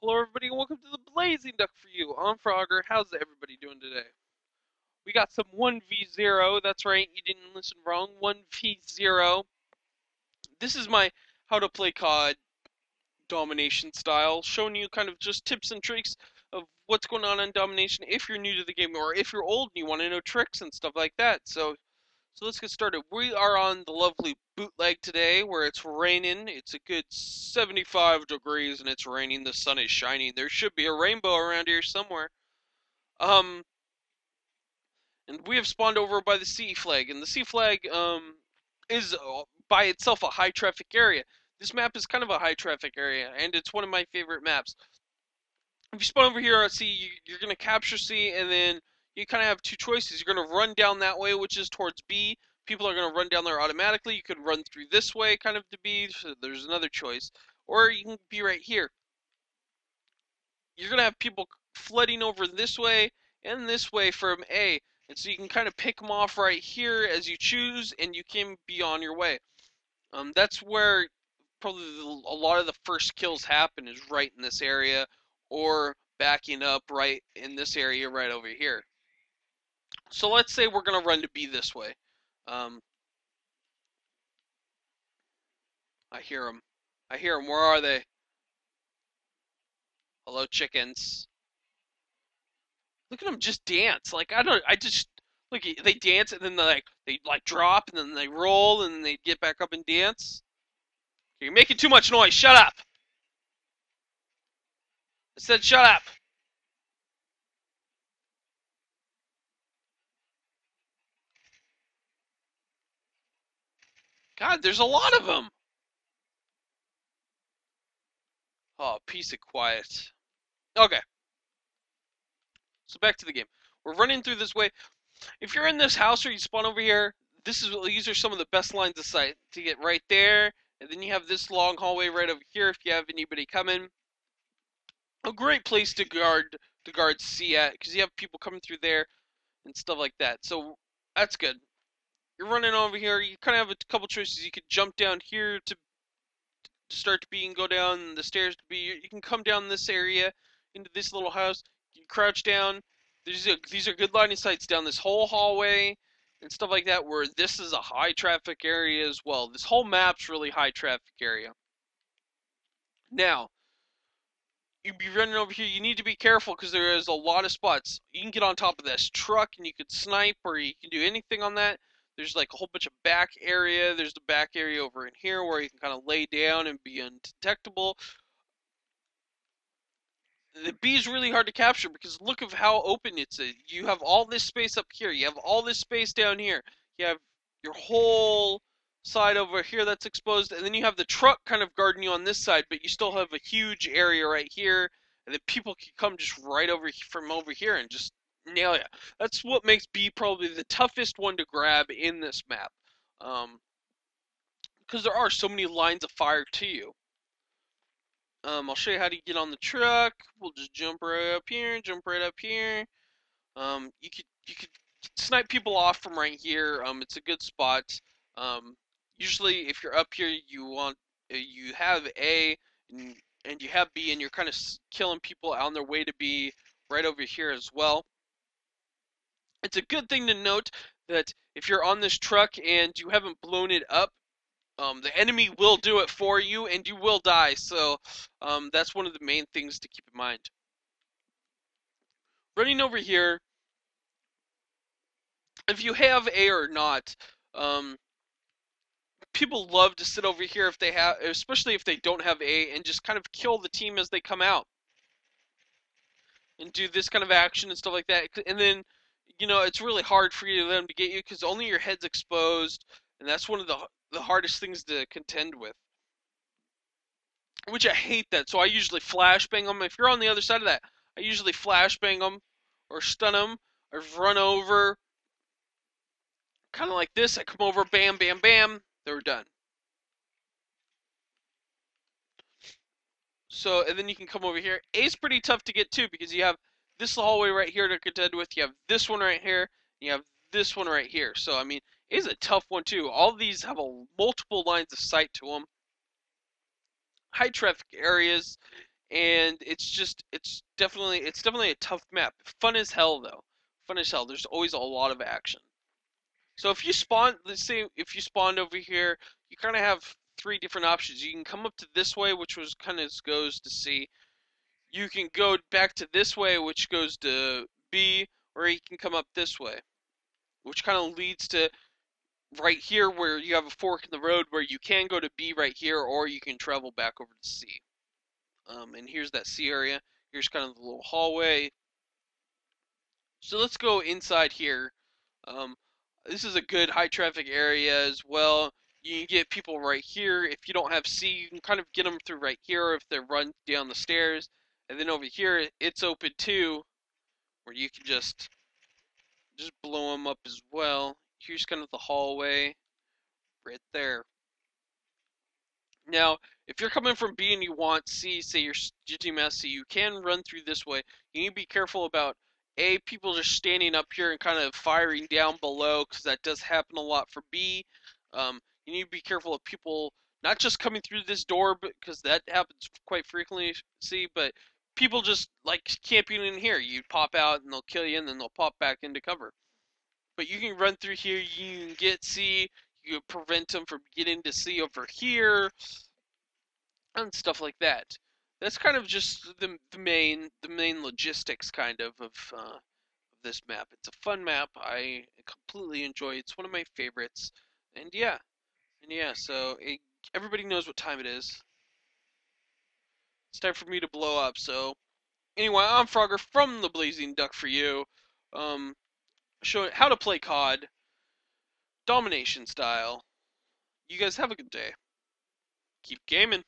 Hello, everybody, and welcome to the Blazing Duck for you. I'm Frogger. How's everybody doing today? We got some 1v0. That's right, you didn't listen wrong. 1v0. This is my how to play COD Domination style, showing you kind of just tips and tricks of what's going on Domination if you're new to the game or if you're old and you want to know tricks and stuff like that. So let's get started. We are on the lovely bootleg today where it's raining. It's a good 75 degrees and it's raining. The sun is shining. There should be a rainbow around here somewhere. Um, and we have spawned over by the sea flag, and the sea flag is by itself a high traffic area. This map is kind of a high traffic area, and it's one of my favorite maps. If you spawn over here at C, you're going to capture C, and then you kind of have two choices. You're going to run down that way, which is towards B. People are going to run down there automatically. You could run through this way, kind of to B. So there's another choice. Or you can be right here. You're going to have people flooding over this way and this way from A. And so you can kind of pick them off right here as you choose, and you can be on your way. That's where probably a lot of the first kills happen, is right in this area, or backing up right in this area right over here. So let's say we're going to run to B this way. Um, I hear them. I hear them. Where are they? Hello, chickens. Look at them just dance. Like, I just, look, they dance and then they drop and then they roll and then they get back up and dance. You're making too much noise. Shut up. I said shut up. God, there's a lot of them. Oh, peace and quiet. Okay, so back to the game. We're running through this way. If you're in this house or you spawn over here, these are some of the best lines of sight to get right there. And then you have this long hallway right over here if you have anybody coming. A great place to guard C at, because you have people coming through there and stuff like that. So that's good. You're running over here. You kind of have a couple choices. You could jump down here to start to B and go down the stairs to B. You can come down this area into this little house. You crouch down. These are good line of sights down this whole hallway and stuff like that, where this is a high traffic area as well. This whole map's really high traffic area. Now, you'd be running over here. You need to be careful because there is a lot of spots. You can get on top of this truck and you could snipe, or you can do anything on that. There's like a whole bunch of back area. There's the back area over in here where you can kind of lay down and be undetectable. The B is really hard to capture because look of how open it's. You have all this space up here. You have all this space down here. You have your whole side over here that's exposed, and then you have the truck kind of guarding you on this side, but you still have a huge area right here, and then people can come just right over from over here and just nail you. That's what makes B probably the toughest one to grab in this map, because there are so many lines of fire to you. I'll show you how to get on the truck. We'll just jump right up here, jump right up here. You could snipe people off from right here. It's a good spot. Um, Usually, if you're up here, you have A and you have B, and you're kind of killing people on their way to B right over here as well. It's a good thing to note that if you're on this truck and you haven't blown it up, the enemy will do it for you, and you will die. So that's one of the main things to keep in mind. Running over here, if you have A or not, um, people love to sit over here if they have, especially if they don't have A, and just kind of kill the team as they come out and do this kind of action and stuff like that. And then, it's really hard for them to get you because only your head's exposed, and that's one of the hardest things to contend with. Which I hate that. So I usually flashbang them. If you're on the other side of that, I usually flashbang them or stun them or run over. Kind of like this. I come over, bam, bam, bam. They're done. So, and then you can come over here. A's pretty tough to get too because you have this hallway right here to contend with. You have this one right here. And you have this one right here. So, I mean, A's a tough one too. All these have multiple lines of sight to them. High traffic areas. and it's definitely a tough map. Fun as hell though. Fun as hell. There's always a lot of action. So if you spawn, let's say if you spawned over here, you kind of have three different options. You can come up to this way, which was kind of goes to C. You can go back to this way, which goes to B, or you can come up this way, which kind of leads to right here where you have a fork in the road where you can go to B right here, or you can travel back over to C. And here's that C area. Here's kind of the little hallway. So let's go inside here. Um, this is a good high traffic area as well. You can get people right here. If you don't have C, you can kind of get them through right here if they run down the stairs. And then over here, it's open too, where you can just blow them up as well. Here's kind of the hallway right there. Now, if you're coming from B and you want C, say your team has C, you can run through this way. You need to be careful about A, people just standing up here and kind of firing down below, because that does happen a lot for B. You need to be careful of people not just coming through this door, because that happens quite frequently, C, but people just like camping in here. You pop out and they'll kill you, and then they'll pop back into cover. But you can run through here, you can get C, you can prevent them from getting to C over here and stuff like that. That's kind of just the main logistics kind of this map. It's a fun map. I completely enjoy it. It's one of my favorites. And yeah, so everybody knows what time it is. It's time for me to blow up. So anyway, I'm Frogger from the Blazing Duck for you, um, showing how to play COD Domination style. You guys have a good day. Keep gaming.